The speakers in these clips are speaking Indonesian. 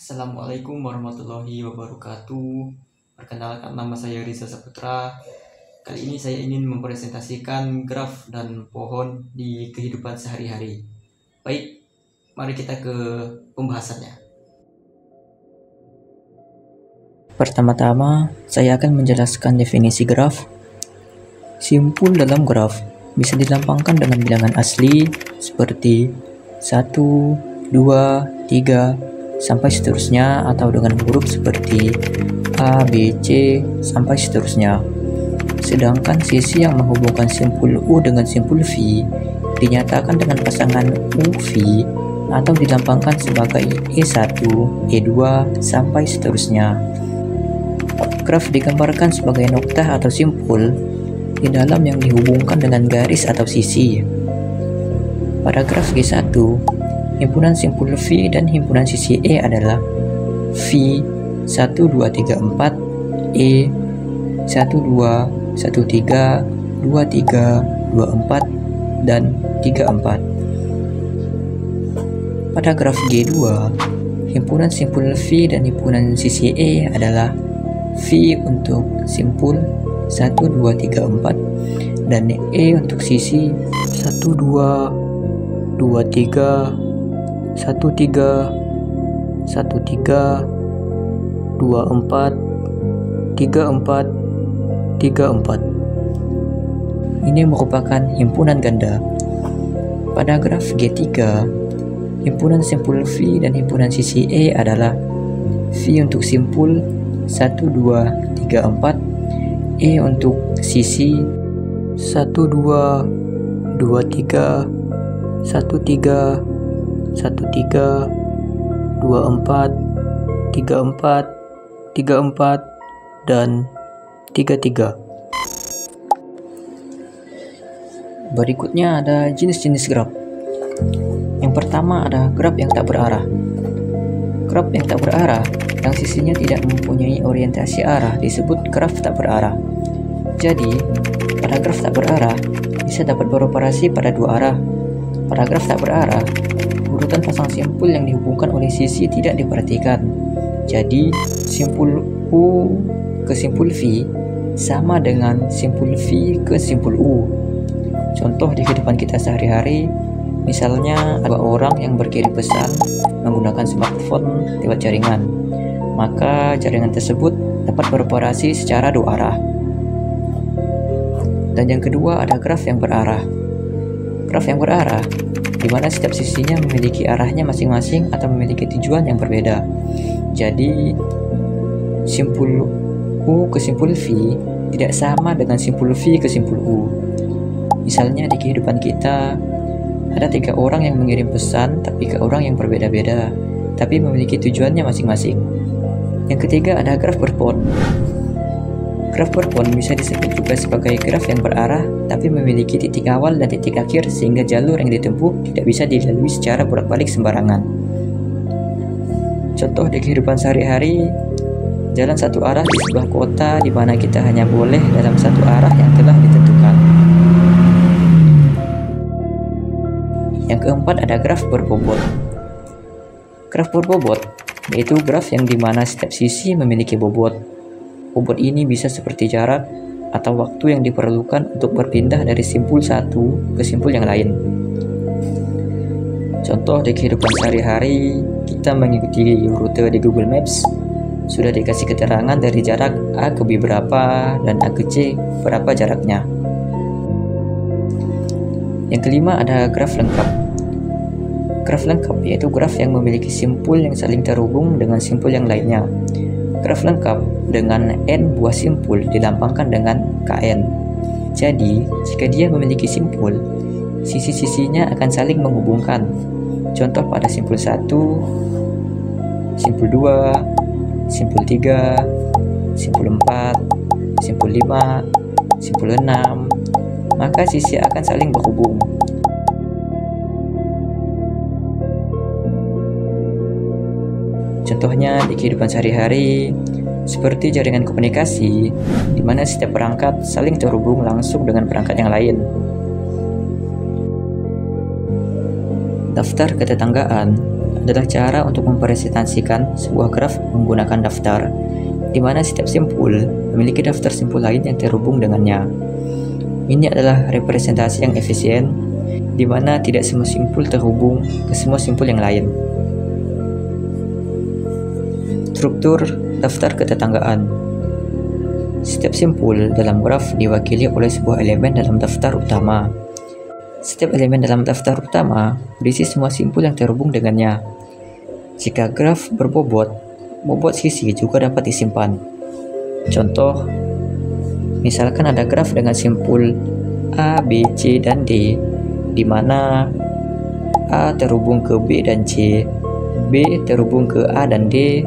Assalamualaikum warahmatullahi wabarakatuh. Perkenalkan, nama saya Riza Saputra. Kali ini saya ingin mempresentasikan graf dan pohon di kehidupan sehari-hari. Baik, mari kita ke pembahasannya. Pertama-tama, saya akan menjelaskan definisi graf. Simpul dalam graf bisa dilambangkan dengan bilangan asli seperti 1, 2, 3, sampai seterusnya, atau dengan huruf seperti A, B, C, sampai seterusnya. Sedangkan sisi yang menghubungkan simpul U dengan simpul V dinyatakan dengan pasangan U-V atau dilambangkan sebagai E1, E2, sampai seterusnya. Graf digambarkan sebagai noktah atau simpul di dalam yang dihubungkan dengan garis atau sisi. Pada graf G1, himpunan simpul V dan himpunan sisi E adalah V 1, 2, 3, 4, E 1, 2, 1, 3, 2, 3, 2, 4, dan 3, 4. Pada graf G2, himpunan simpul V dan himpunan sisi E adalah V untuk simpul 1, 2, 3, 4, dan E untuk sisi 1, 2, 2, 3, 1, 3, 1, 3, 2, 4, 3, 4, 3, 4. Ini merupakan himpunan ganda. Pada graf G3, himpunan simpul V dan himpunan sisi E adalah V untuk simpul 1, 2, 3, 4, E untuk sisi 1, 2, 2, 3, 1, 3, 1, 3, 2, 4, 3, 4, 3, 4, dan 3, 3. Berikutnya ada jenis-jenis graf. Yang pertama ada graf yang tak berarah. Graf yang tak berarah yang sisinya tidak mempunyai orientasi arah disebut graf tak berarah. Jadi, pada graf tak berarah bisa dapat beroperasi pada dua arah. Pada graf tak berarah, urutan pasang simpul yang dihubungkan oleh sisi tidak diperhatikan. Jadi, simpul U ke simpul V sama dengan simpul V ke simpul U. Contoh di kehidupan kita sehari-hari, misalnya ada orang yang berkirim pesan menggunakan smartphone lewat jaringan. Maka jaringan tersebut dapat beroperasi secara dua arah. Dan yang kedua ada graf yang berarah. Graf yang berarah di mana setiap sisinya memiliki arahnya masing-masing atau memiliki tujuan yang berbeda. Jadi, simpul U ke simpul V tidak sama dengan simpul V ke simpul U. Misalnya di kehidupan kita, ada 3 orang yang mengirim pesan tapi ke orang yang berbeda-beda, tapi memiliki tujuannya masing-masing. Yang ketiga ada graf berpon. Graf berpon bisa disebut juga sebagai graf yang berarah tapi memiliki titik awal dan titik akhir sehingga jalur yang ditempuh tidak bisa dilalui secara bolak-balik sembarangan. Contoh di kehidupan sehari-hari, jalan satu arah di sebuah kota di mana kita hanya boleh dalam satu arah yang telah ditentukan. Yang keempat ada graf berbobot. Graf berbobot yaitu graf yang dimana setiap sisi memiliki bobot. Bobot ini bisa seperti jarak atau waktu yang diperlukan untuk berpindah dari simpul satu ke simpul yang lain. Contoh di kehidupan sehari-hari, kita mengikuti rute di Google Maps, sudah dikasih keterangan dari jarak A ke B berapa dan A ke C berapa jaraknya. Yang kelima ada graf lengkap. Graf lengkap yaitu graf yang memiliki simpul yang saling terhubung dengan simpul yang lainnya. Graf lengkap dengan N buah simpul dilambangkan dengan Kn. Jadi, jika dia memiliki simpul, sisi-sisinya akan saling menghubungkan. Contoh pada simpul 1, simpul 2, simpul 3, simpul 4, simpul 5, simpul 6, maka sisi akan saling berhubung. Contohnya di kehidupan sehari-hari, seperti jaringan komunikasi, di mana setiap perangkat saling terhubung langsung dengan perangkat yang lain. Daftar ketetanggaan adalah cara untuk mempresentasikan sebuah graf menggunakan daftar, di mana setiap simpul memiliki daftar simpul lain yang terhubung dengannya. Ini adalah representasi yang efisien, di mana tidak semua simpul terhubung ke semua simpul yang lain. Struktur daftar ketetanggaan. Setiap simpul dalam graf diwakili oleh sebuah elemen dalam daftar utama. Setiap elemen dalam daftar utama berisi semua simpul yang terhubung dengannya. Jika graf berbobot, bobot sisi juga dapat disimpan. Contoh, misalkan ada graf dengan simpul A, B, C, dan D, di mana A terhubung ke B dan C, B terhubung ke A dan D,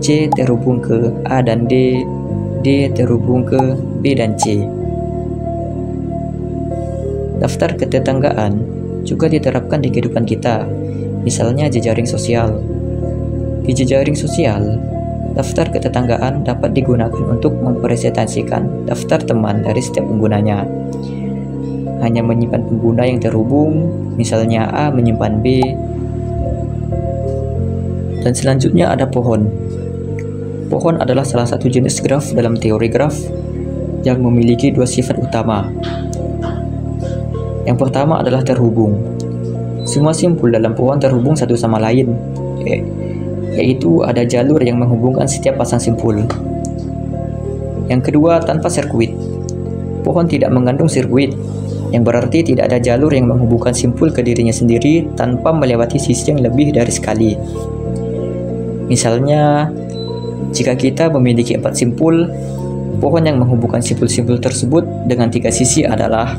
C terhubung ke A dan D, D terhubung ke B dan C. Daftar ketetanggaan juga diterapkan di kehidupan kita, misalnya jejaring sosial. Di jejaring sosial, daftar ketetanggaan dapat digunakan untuk mempresentasikan daftar teman dari setiap penggunanya. Hanya menyimpan pengguna yang terhubung, misalnya A menyimpan B. Dan selanjutnya ada pohon. Pohon adalah salah satu jenis graf dalam teori graf yang memiliki dua sifat utama. Yang pertama adalah terhubung. Semua simpul dalam pohon terhubung satu sama lain, yaitu ada jalur yang menghubungkan setiap pasang simpul. Yang kedua, tanpa sirkuit. Pohon tidak mengandung sirkuit, yang berarti tidak ada jalur yang menghubungkan simpul ke dirinya sendiri tanpa melewati sisi yang lebih dari sekali. Misalnya, jika kita memiliki 4 simpul, pohon yang menghubungkan simpul-simpul tersebut dengan 3 sisi adalah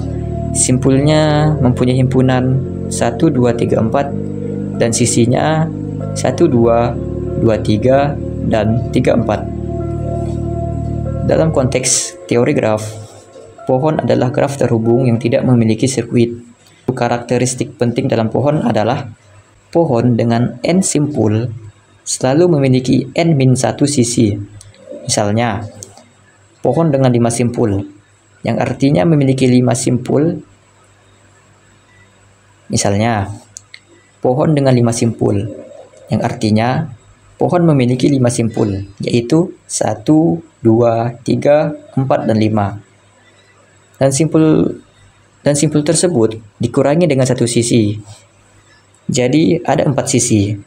simpulnya mempunyai himpunan 1, 2, 3, 4 dan sisinya 1, 2, 2, 3 dan 3, 4. Dalam konteks teori graf, pohon adalah graf terhubung yang tidak memiliki sirkuit. Karakteristik penting dalam pohon adalah pohon dengan n simpul selalu memiliki n-1 sisi. Misalnya, pohon dengan 5 simpul, yang artinya memiliki 5 simpul. Misalnya, pohon dengan 5 simpul, yang artinya pohon memiliki 5 simpul, yaitu 1, 2, 3, 4, dan 5. Dan simpul tersebut dikurangi dengan 1 sisi. Jadi ada 4 sisi,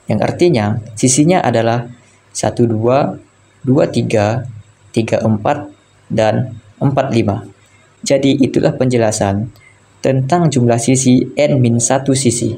yang artinya sisinya adalah 1, 2, 2, 3, 3, 4, dan 4, 5. Jadi itulah penjelasan tentang jumlah sisi n-1 sisi.